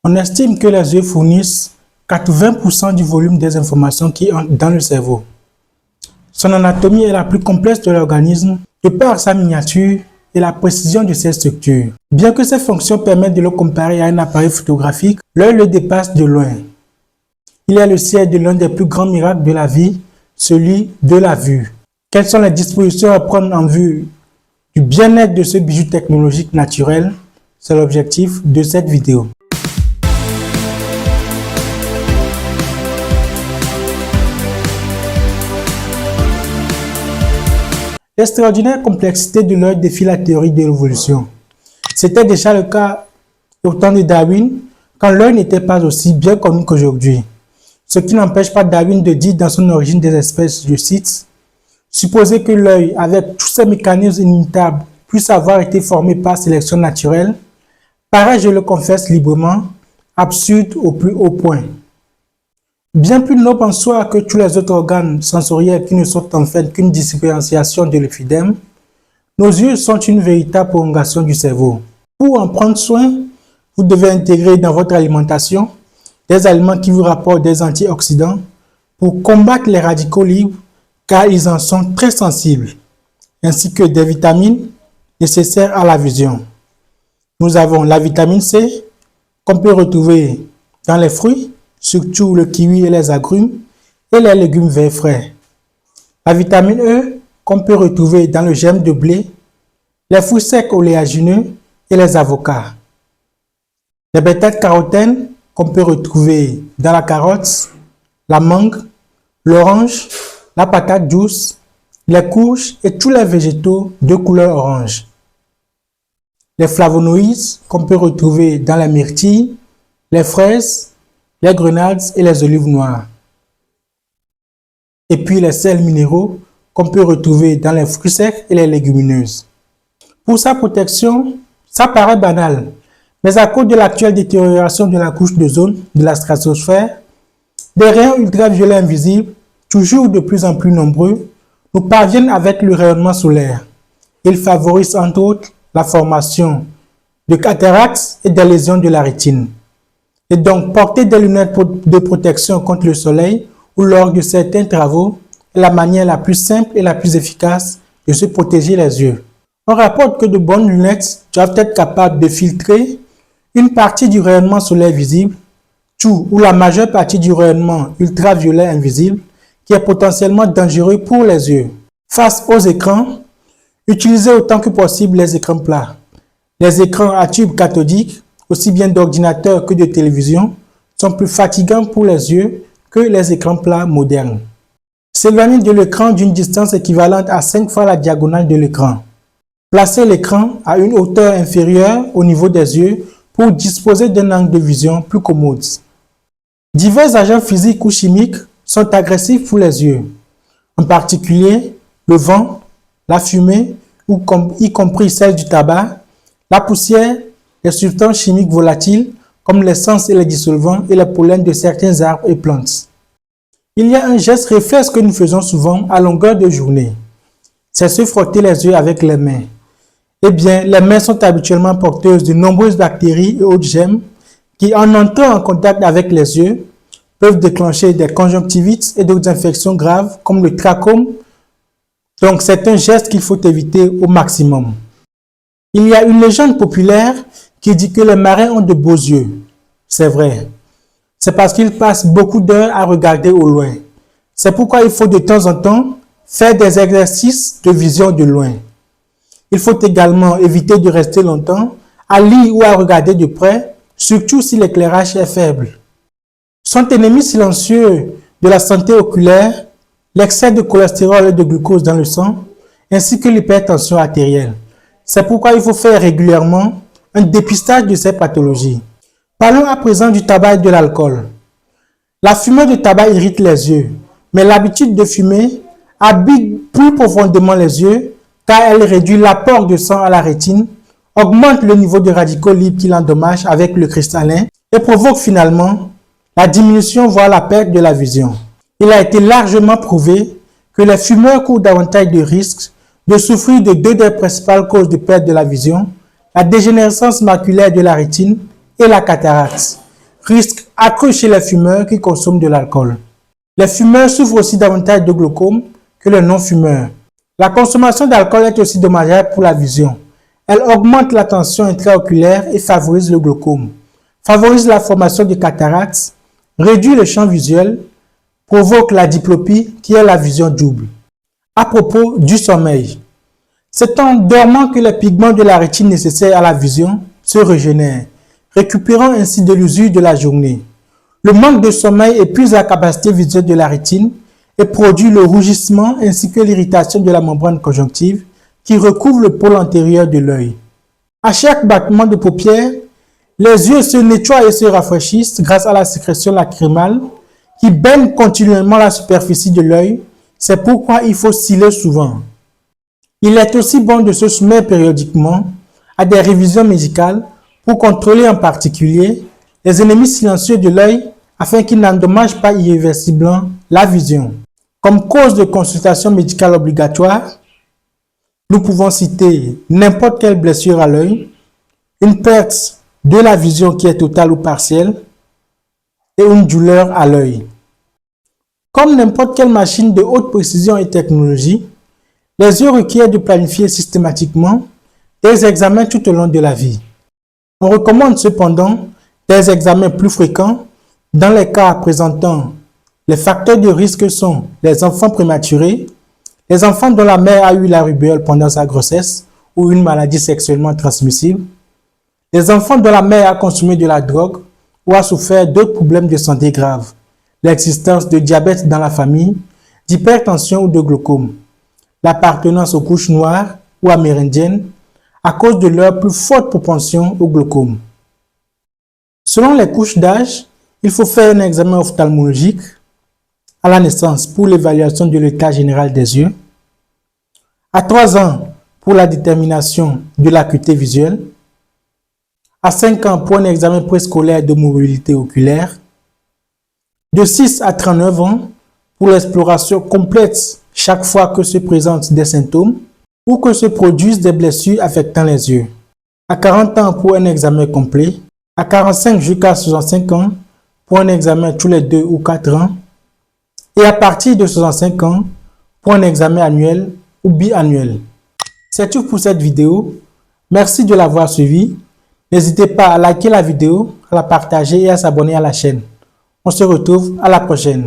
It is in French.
On estime que les yeux fournissent 80% du volume des informations qui entrent dans le cerveau. Son anatomie est la plus complexe de l'organisme de par sa miniature et la précision de ses structures. Bien que ses fonctions permettent de le comparer à un appareil photographique, l'œil le dépasse de loin. Il est le siège de l'un des plus grands miracles de la vie, celui de la vue. Quelles sont les dispositions à prendre en vue du bien-être de ce bijou technologique naturel? C'est l'objectif de cette vidéo. L'extraordinaire complexité de l'œil défie la théorie de l'évolution. C'était déjà le cas au temps de Darwin, quand l'œil n'était pas aussi bien connu qu'aujourd'hui. Ce qui n'empêche pas Darwin de dire dans son origine des espèces, je cite, « Supposer que l'œil, avec tous ses mécanismes inimitables, puisse avoir été formé par sélection naturelle, paraît, je le confesse librement, absurde au plus haut point. » Bien plus noble en soi que tous les autres organes sensoriels qui ne sont en fait qu'une différenciation de l'épidème, nos yeux sont une véritable prolongation du cerveau. Pour en prendre soin, vous devez intégrer dans votre alimentation des aliments qui vous rapportent des antioxydants pour combattre les radicaux libres car ils en sont très sensibles, ainsi que des vitamines nécessaires à la vision. Nous avons la vitamine C qu'on peut retrouver dans les fruits, surtout le kiwi et les agrumes, et les légumes verts frais. La vitamine E, qu'on peut retrouver dans le germe de blé, les fruits secs oléagineux et les avocats. Les bêta-carotènes, qu'on peut retrouver dans la carotte, la mangue, l'orange, la patate douce, les courges et tous les végétaux de couleur orange. Les flavonoïdes, qu'on peut retrouver dans la myrtille, les fraises, les grenades et les olives noires. Et puis les sels minéraux qu'on peut retrouver dans les fruits secs et les légumineuses. Pour sa protection, ça paraît banal, mais à cause de l'actuelle détérioration de la couche d'ozone de la stratosphère, des rayons ultraviolets invisibles, toujours de plus en plus nombreux, nous parviennent avec le rayonnement solaire. Ils favorisent entre autres la formation de cataractes et des lésions de la rétine. Et donc, porter des lunettes de protection contre le soleil ou lors de certains travaux est la manière la plus simple et la plus efficace de se protéger les yeux. On rapporte que de bonnes lunettes doivent être capables de filtrer une partie du rayonnement solaire visible, tout ou la majeure partie du rayonnement ultraviolet invisible qui est potentiellement dangereux pour les yeux. Face aux écrans, utilisez autant que possible les écrans plats. Les écrans à tube cathodique, aussi bien d'ordinateur que de télévision, sont plus fatigants pour les yeux que les écrans plats modernes. S'éloigner de l'écran d'une distance équivalente à 5 fois la diagonale de l'écran. Placez l'écran à une hauteur inférieure au niveau des yeux pour disposer d'un angle de vision plus commode. Divers agents physiques ou chimiques sont agressifs pour les yeux, en particulier le vent, la fumée, y compris celle du tabac, la poussière, les substances chimiques volatiles comme l'essence et les dissolvants et les pollens de certains arbres et plantes. Il y a un geste réflexe que nous faisons souvent à longueur de journée. C'est se frotter les yeux avec les mains. Eh bien, les mains sont habituellement porteuses de nombreuses bactéries et autres germes qui, en entrant en contact avec les yeux, peuvent déclencher des conjonctivites et d'autres infections graves comme le trachome. Donc, c'est un geste qu'il faut éviter au maximum. Il y a une légende populaire qui dit que les marins ont de beaux yeux. C'est vrai. C'est parce qu'ils passent beaucoup d'heures à regarder au loin. C'est pourquoi il faut de temps en temps faire des exercices de vision de loin. Il faut également éviter de rester longtemps à lire ou à regarder de près, surtout si l'éclairage est faible. Sont ennemis silencieux de la santé oculaire, l'excès de cholestérol et de glucose dans le sang, ainsi que l'hypertension artérielle. C'est pourquoi il faut faire régulièrement un dépistage de ces pathologies. Parlons à présent du tabac et de l'alcool. La fumée de tabac irrite les yeux, mais l'habitude de fumer habite plus profondément les yeux car elle réduit l'apport de sang à la rétine, augmente le niveau de radicaux libres qui l'endommagent avec le cristallin et provoque finalement la diminution voire la perte de la vision. Il a été largement prouvé que les fumeurs courent davantage de risques de souffrir de deux des principales causes de perte de la vision, la dégénérescence maculaire de la rétine et la cataracte. risque accru chez les fumeurs qui consomment de l'alcool. Les fumeurs souffrent aussi davantage de glaucome que les non-fumeurs. La consommation d'alcool est aussi dommageable pour la vision. Elle augmente la tension intraoculaire et favorise le glaucome, favorise la formation de cataractes, réduit le champ visuel, provoque la diplopie qui est la vision double. À propos du sommeil, c'est en dormant que les pigments de la rétine nécessaires à la vision se régénèrent, récupérant ainsi de l'usure de la journée. Le manque de sommeil épuise la capacité visuelle de la rétine et produit le rougissement ainsi que l'irritation de la membrane conjonctive qui recouvre le pôle antérieur de l'œil. À chaque battement de paupières, les yeux se nettoient et se rafraîchissent grâce à la sécrétion lacrymale qui baigne continuellement la superficie de l'œil. C'est pourquoi il faut ciller souvent. Il est aussi bon de se soumettre périodiquement à des révisions médicales pour contrôler en particulier les ennemis silencieux de l'œil afin qu'ils n'endommagent pas irréversiblement la vision. Comme cause de consultation médicale obligatoire, nous pouvons citer n'importe quelle blessure à l'œil, une perte de la vision qui est totale ou partielle et une douleur à l'œil. Comme n'importe quelle machine de haute précision et technologie, les yeux requièrent de planifier systématiquement des examens tout au long de la vie. On recommande cependant des examens plus fréquents dans les cas présentant les facteurs de risque sont les enfants prématurés, les enfants dont la mère a eu la rubéole pendant sa grossesse ou une maladie sexuellement transmissible, les enfants dont la mère a consommé de la drogue ou a souffert d'autres problèmes de santé graves, l'existence de diabète dans la famille, d'hypertension ou de glaucome, l'appartenance aux couches noires ou amérindiennes à cause de leur plus forte propension au glaucome. Selon les couches d'âge, il faut faire un examen ophtalmologique à la naissance pour l'évaluation de l'état général des yeux, à 3 ans pour la détermination de l'acuité visuelle, à 5 ans pour un examen préscolaire de mobilité oculaire, de 6 à 39 ans pour l'exploration complète chaque fois que se présentent des symptômes ou que se produisent des blessures affectant les yeux, à 40 ans pour un examen complet, à 45 jusqu'à 65 ans pour un examen tous les 2 ou 4 ans, et à partir de 65 ans pour un examen annuel ou biannuel. C'est tout pour cette vidéo. Merci de l'avoir suivi. N'hésitez pas à liker la vidéo, à la partager et à s'abonner à la chaîne. On se retrouve à la prochaine.